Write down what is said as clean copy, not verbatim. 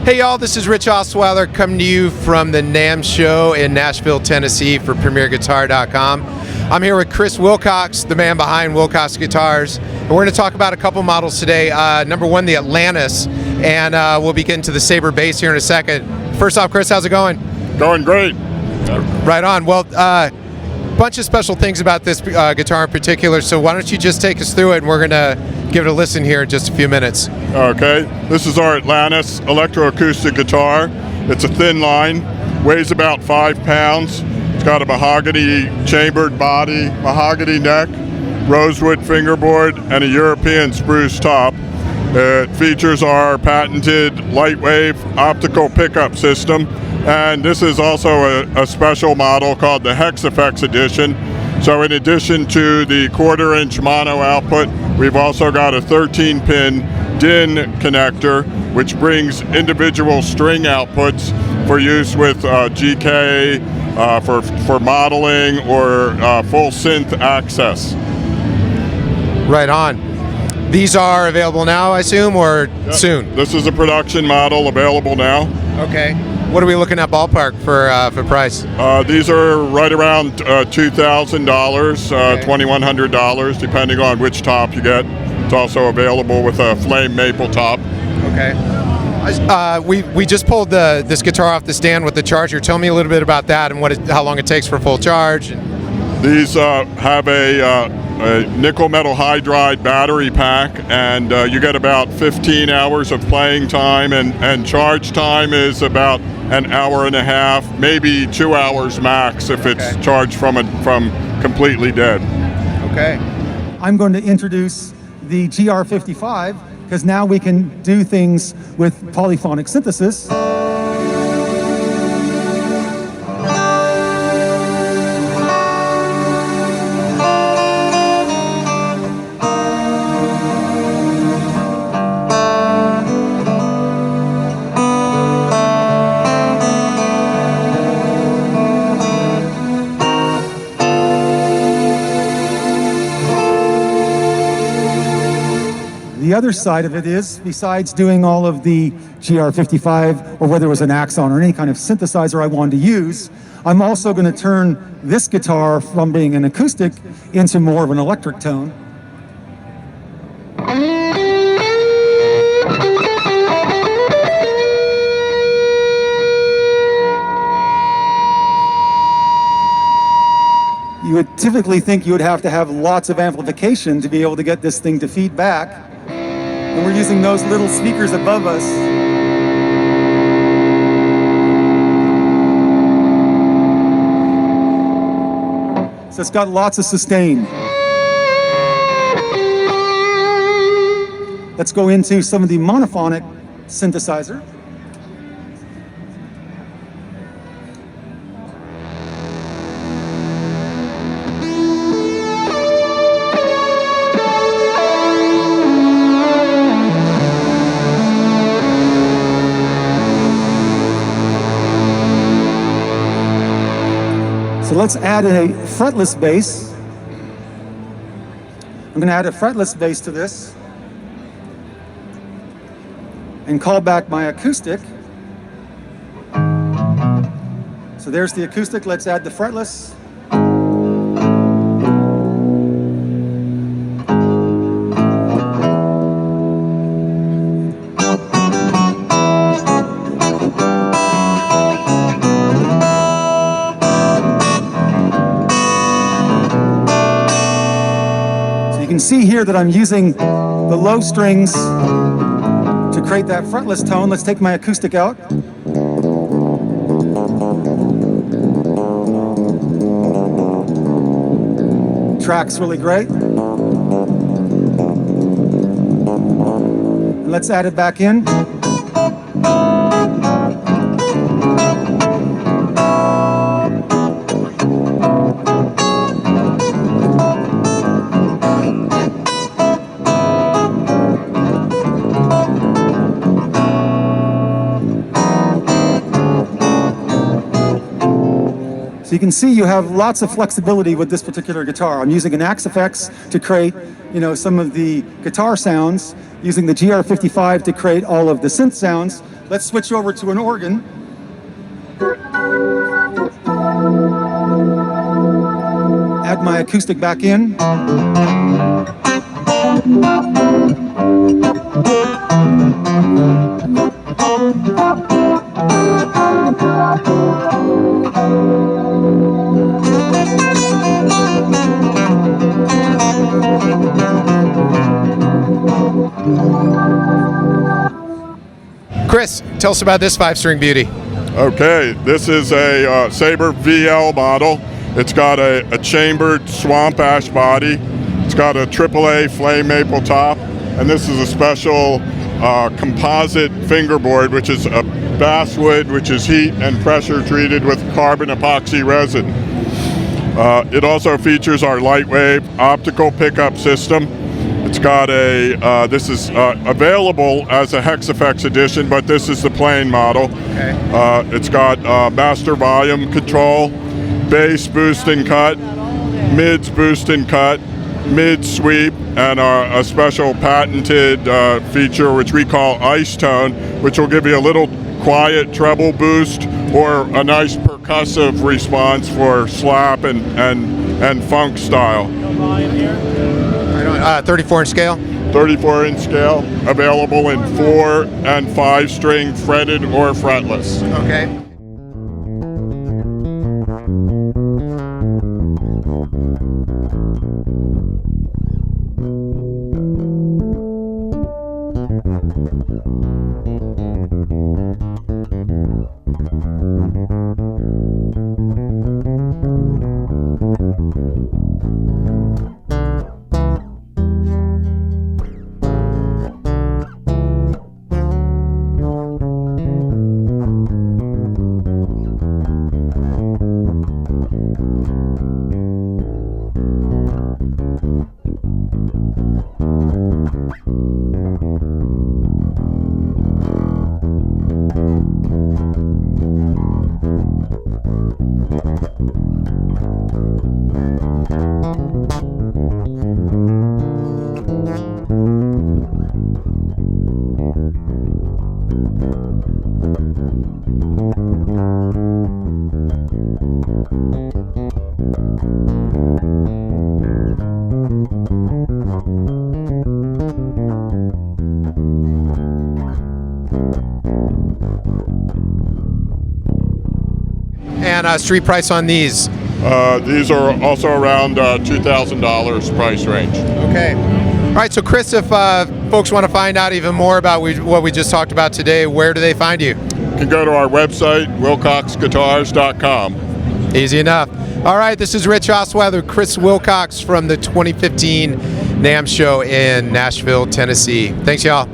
Hey y'all, this is Rich Osweiler coming to you from the NAMM show in Nashville, Tennessee for PremierGuitar.com. I'm here with Chris Willcox, the man behind Willcox Guitars, and we're going to talk about a couple models today. Number one, the Atlantis, and we'll be getting to the Saber bass here in a second. First off, Chris, how's it going? Going great. Right on. Well, bunch of special things about this guitar in particular, so why don't you just take us through it, and we're going to give it a listen here in just a few minutes. Okay, this is our Atlantis electroacoustic guitar. It's a thin line, weighs about 5 pounds. It's got a mahogany chambered body, mahogany neck, rosewood fingerboard, and a European spruce top. It features our patented light wave optical pickup system, and this is also a special model called the Hex Effects Edition. So in addition to the 1/4 inch mono output, we've also got a 13-pin DIN connector, which brings individual string outputs for use with GK, for modeling, or full synth access. Right on. These are available now, I assume, or soon? This is a production model available now. Okay. What are we looking at ballpark for price? These are right around $2,000, $2,100, depending on which top you get. It's also available with a flame maple top. Okay. We just pulled this guitar off the stand with the charger. Tell me a little bit about that and how long it takes for full charge. These have a nickel metal hydride battery pack, and you get about 15 hours of playing time, and charge time is about an hour and a half, maybe 2 hours max if it's charged from completely dead. Okay. I'm going to introduce the GR55 because now we can do things with polyphonic synthesis. The other side of it is, besides doing all of the GR55, or whether it was an Axon or any kind of synthesizer I wanted to use, I'm also going to turn this guitar from being an acoustic into more of an electric tone. You would typically think you would have to have lots of amplification to be able to get this thing to feed back. And we're using those little speakers above us. So it's got lots of sustain. Let's go into some of the monophonic synthesizer. So let's add a fretless bass. I'm going to add a fretless bass to this and call back my acoustic. So there's the acoustic. Let's add the fretless. You can see here that I'm using the low strings to create that fretless tone. Let's take my acoustic out. Track's really great. And let's add it back in. So you can see you have lots of flexibility with this particular guitar. I'm using an Axe Effects to create, some of the guitar sounds, using the GR55 to create all of the synth sounds, let's switch over to an organ. Add my acoustic back in. Chris, tell us about this 5-string beauty. Okay, this is a Saber VL model. It's got a chambered swamp ash body. It's got a AAA flame maple top, and this is a special composite fingerboard, which is a basswood, which is heat and pressure treated with carbon epoxy resin. It also features our Lightwave optical pickup system. It's got this is available as a Hex Effects edition, but this is the plain model. Okay. It's got master volume control, bass boost and cut, mids boost and cut, mid sweep, and a special patented feature which we call Ice Tone, which will give you a little quiet treble boost or a nice percussive response for slap and funk style. 34-inch scale? 34-inch scale, available in 4 and 5-string fretted or fretless. Okay. And street price on these? These are also around $2,000 price range. Okay. All right, so Chris, if folks want to find out even more about what we just talked about today, where do they find you? You can go to our website, willcoxguitars.com. Easy enough. All right, this is Rich Osweiler, Chris Willcox from the 2015 NAMM show in Nashville, Tennessee. Thanks, y'all.